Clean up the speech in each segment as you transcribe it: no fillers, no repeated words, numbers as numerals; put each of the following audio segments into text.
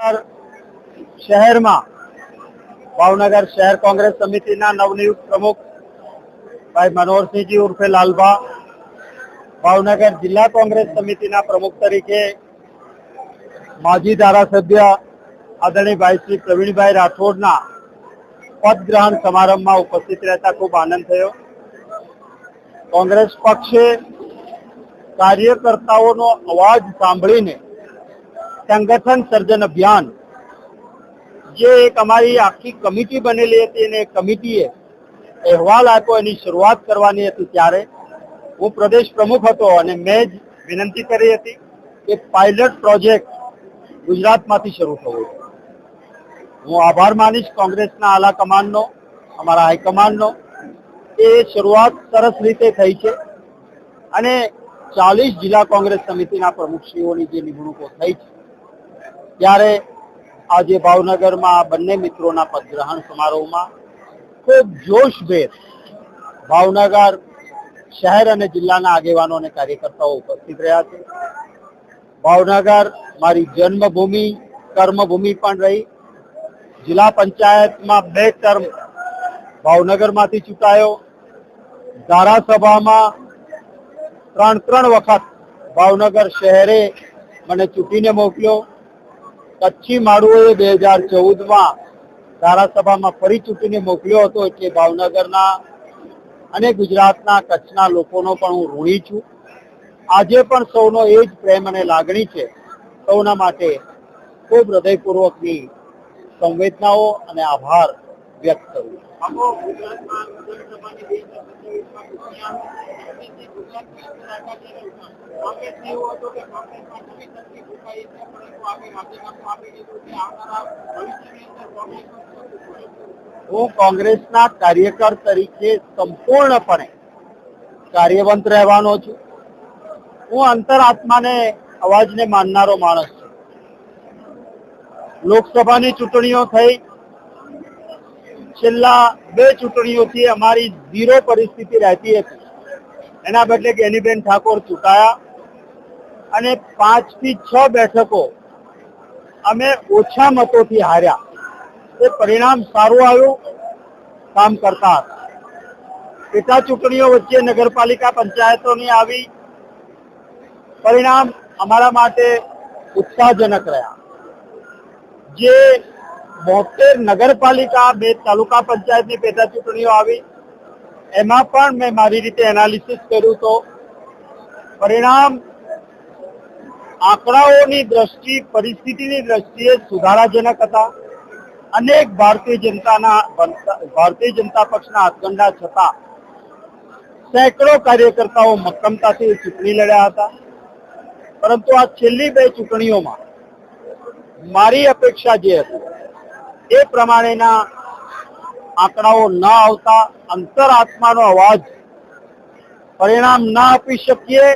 शहर में भावनगर शहर कांग्रेस समिति नवनियुक्त प्रमुख भाई मनोहर सिंह जी उर्फे लालबा, भावनगर जिला कांग्रेस समिति प्रमुख तरीके माजी धारासभ्य आदरणीय भाई श्री प्रवीण भाई राठौड़ पद ग्रहण समारंभ में उपस्थित रहता खूब आनंद थयो। कांग्रेस पक्षे कार्यकर्ताओं अवाज सांभळीने संगठन सर्जन अभियान जे एक अमारी आखी कमिटी बनेली हती ने कमिटीए अहवाल आप्यो एनी शुरुआत करवानी हती त्यारे हूँ प्रदेश प्रमुख हतो अने मैं ज विनंती करी हती के पायलट प्रोजेक्ट गुजरातमांथी शरू थवो जोईए। हूँ आभार मानीश कांग्रेसना आला कमांडनो, अमारा हाईकमांडनो ए शुरुआत सरस रीते थई छे अने 40 जिला कांग्रेस समितिना प्रमुखश्रीओनी जे निमणूको थई छे त्यारे आज भावनगर में बने मित्रों पदग्रहण समारोह में खूब जोशभेर भावनगर शहर और जिला आगेवानों ने कार्यकर्ताओं उपस्थित रहा थे। भावनगर मारी जन्मभूमि कर्मभूमि पण रही। जिला पंचायत में 2 टर्म भावनगर में चूंटायो। धारासभा में 3 वखत भावनगर शहरे मने चूंटीने मोकल्यो। कच्छी माड़ुओए 2014 में धारासभा में फरी चूंटीने मोकल्यो हतो एटले भावनगरना अने गुजरातना कच्छना लोकोनो पण हूँ ऋणी छूं। आजे पण सौनो ए ज प्रेम अने लागणी छे। सौना माटे खूब हृदयपूर्वकनी संवेदनाओ अने आभार व्यक्त करूं। हूँ कांग्रेसना कार्यकर तरीके संपूर्णपणे कार्यवंत रहेवानो छुं। हूँ अंतरात्मा ने अवाज ने माननारो माणस छुं। लोकसभानी चूंटणीओ थई, छेल्ला 2 चूंटणीओथी अमारी 0 परिस्थिति रहती हती। एना बदले ज्ञानीबेन ठाकोर चूंटाया अने 5 થી 6 બેઠકો अमे ओछा मतोथी हार्या। ए परिणाम सारू आव्युं, काम करता हता। पेटा चूंटणीओ वच्चे नगरपालिका पंचायतोनी आवी, परिणाम अमारा माटे उत्साहजनक रह्या। जे 72 नगरपालिका 2 तालुका पंचायतनी पेटा चूंटणीओ आवी एमां पण मैं मारी रीते एनालिसिस कर्युं तो परिणाम आंकड़ाओनी दृष्टि परिस्थितिनी दृष्टिए सुधाराजनक हता। अनेक भारतीय जनता पक्षना हाथकंडा छतां सैकड़ों कार्यकर्ताओ मक्कमताथी चूंटणी लड्या हता। परंतु आ छेल्ली 2 चूंटणीओमां मारी अपेक्षा जे हती ए प्रमाणेना आंकड़ाओ न आवता अंतरात्मानो अवाज परिणाम न आपी शकीए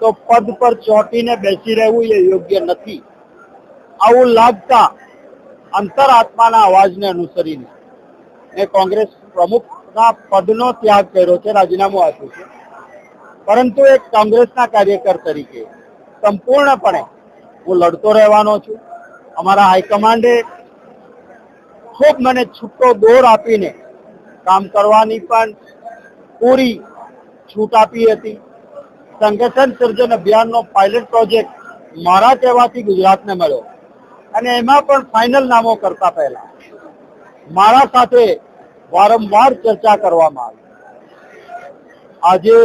तो पद पर चौंटीने बेसी रहेवुं ए योग्य नथी। आवुं लागता अंतरात्माना अवाजने अनुसरीने मैं कांग्रेस प्रमुखना पदनो त्याग कर्यो छे, राजीनामું आप्युं छे। परंतु एक कांग्रेसना कार्यकर तरीके संपूर्णपणे हूँ लड़तो रहेवानो छुं। अमारा हाईकमांडे खूब मने छूटो दौर आपीने काम करवानी पण पूरी छूट आपी हती। संगठन सर्जन अभियान नो पायलट प्रोजेक्ट मारा कहेवाथी गुजरातने मळ्यो अने एमां पण फाइनल नामो करता पहला मारा साथे वारंवार चर्चा करवामां आवी। आजे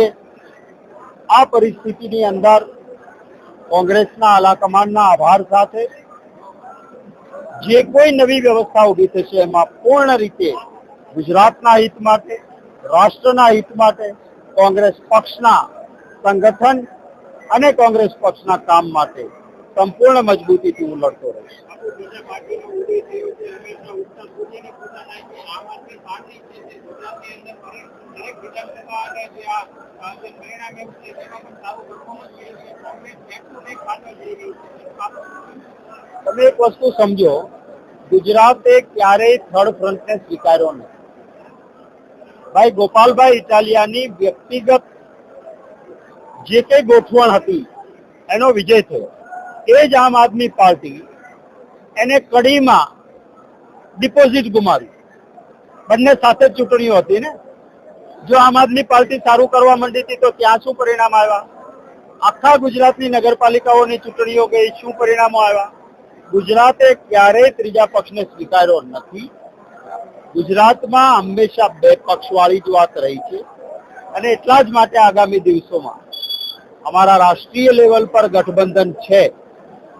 आ परिस्थितिनी अंदर कांग्रेसना आला कमांडना आभार साथे जे कोई नवी व्यवस्था उभी थशे एमां पूर्ण रीते गुजरातना हित माटे, राष्ट्રના हित माटे, कांग्रेस पक्षना संगठन अने कांग्रेस पक्षना काम माटे संपूर्ण मजबूतीथी हूँ लड़तो रहीश। તમે એક વસ્તુ સમજો, ગુજરાતે ક્યારેય થર્ડ ફ્રન્ટને સ્વીકાર્યો નથી। ભાઈ ગોપાલભાઈ ઇટાલિયાની વ્યક્તિગત જે કઈ ગોઠવણ હતી એનો વિજય થયો। એ જ આમ આદમી પાર્ટી એને કડીમાં ડિપોઝિટ ગુમાવી. બંને સાથે જ ચૂંટણીઓ હતી ને. જો આમ આદમી પાર્ટી સારું કરવા માંડી હતી તો ત્યાં શું પરિણામ આવ્યા? આખા ગુજરાતની નગરપાલિકાઓની ચૂંટણીઓ ગઈ, શું પરિણામો આવ્યા? ગુજરાતે ક્યારેય ત્રીજા પક્ષને સ્વીકાર્યો નથી. ગુજરાતમાં હંમેશા બે પક્ષવાળી જ વાત રહી છે અને એટલા જ માટે આગામી દિવસોમાં અમારા રાષ્ટ્રીય લેવલ પર ગઠબંધન છે.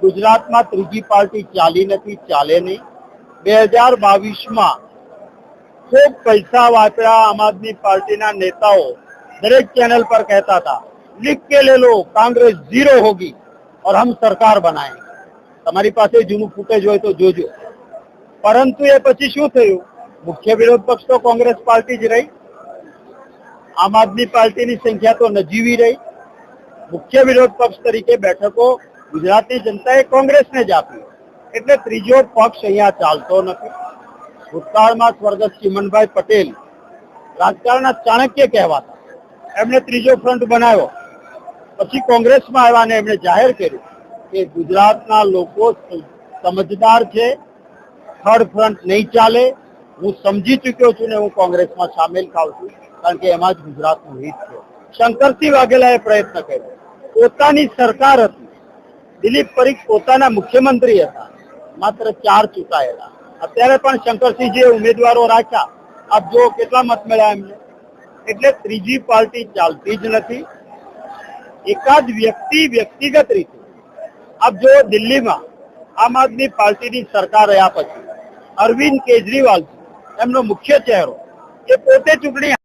ગુજરાતમાં ત્રીજી પાર્ટી ચાલી નથી, ચાલે નહીં. 2022માં ખૂબ પૈસા વાપર્યા આમ આદમી પાર્ટીના નેતાઓ દરેક ચેનલ પર કહેતા હતા, लिख के ले लो कांग्रेस 0 होगी और हम सरकार बनाएंगे. તમારી પાસે જૂનું ફૂટેજ હોય તો જોજો. પરંતુ એ પછી શું થયું? મુખ્ય વિરોધ પક્ષ તો કોંગ્રેસ પાર્ટી જ રહી. આમ આદમી પાર્ટીની સંખ્યા તો નજીવી રહી. મુખ્ય વિરોધ પક્ષ તરીકે બેઠકો ગુજરાતની જનતાએ કોંગ્રેસને જ આપી. એટલે ત્રીજો પક્ષ અહીંયા ચાલતો નથી. ભૂતકાળમાં સ્વર્ગસ્થ ચિમનભાઈ પટેલ રાજકારણના ચાણક્ય કહેવાતા. એમણે ત્રીજો ફ્રન્ટ બનાવ્યો. પછી કોંગ્રેસમાં આવ્યા અને એમણે જાહેર કર્યું કે ગુજરાતના લોકો સમજદાર છે, થર્ડ ફ્રન્ટ નહીં ચાલે. હું સમજી ચૂક્યો છું ને હું કોંગ્રેસમાં સામેલ થાઉં છું, કારણ કે એમાં જ ગુજરાતનું હિત છે. શંકરસિંહ વાઘેલાએ પ્રયત્ન કર્યો. પોતાની સરકાર હતી, દિલીપ પરીખ પોતાના મુખ્યમંત્રી હતા, માત્ર 4 ચૂંટાયેલા. અત્યારે પણ શંકરસિંહજીએ ઉમેદવારો રાખ્યા. આપ જો કેટલા મત મળ્યા એમને. એટલે ત્રીજી પાર્ટી ચાલતી જ નથી. એકાદ વ્યક્તિ વ્યક્તિગત રીતે આપ જો દિલ્હીમાં આમ આદમી પાર્ટીની સરકાર રહ્યા પછી અરવિંદ કેજરીવાલ એમનો મુખ્ય ચહેરો, એ પોતે ચૂંટણી